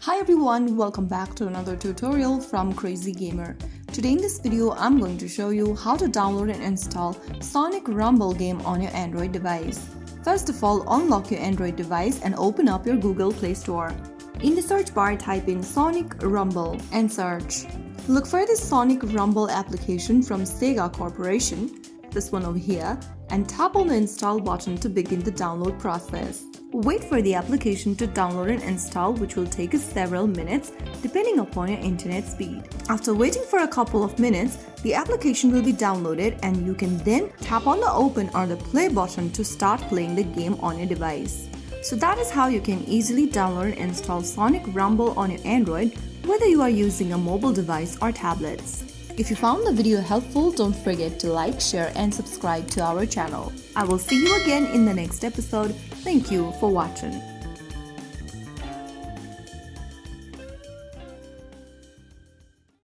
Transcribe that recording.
Hi everyone, welcome back to another tutorial from Crazy Gamer. Today in this video, I'm going to show you how to download and install Sonic Rumble game on your Android device. First of all, unlock your Android device and open up your Google Play Store. In the search bar, type in Sonic Rumble and search. Look for the Sonic Rumble application from Sega Corporation, this one over here, and tap on the install button to begin the download process. Wait for the application to download and install, which will take us several minutes depending upon your internet speed. After waiting for a couple of minutes, the application will be downloaded and you can then tap on the open or the play button to start playing the game on your device. So that is how you can easily download and install Sonic Rumble on your Android, whether you are using a mobile device or tablets. If you found the video helpful, don't forget to like, share and subscribe to our channel. I will see you again in the next episode. Thank you for watching.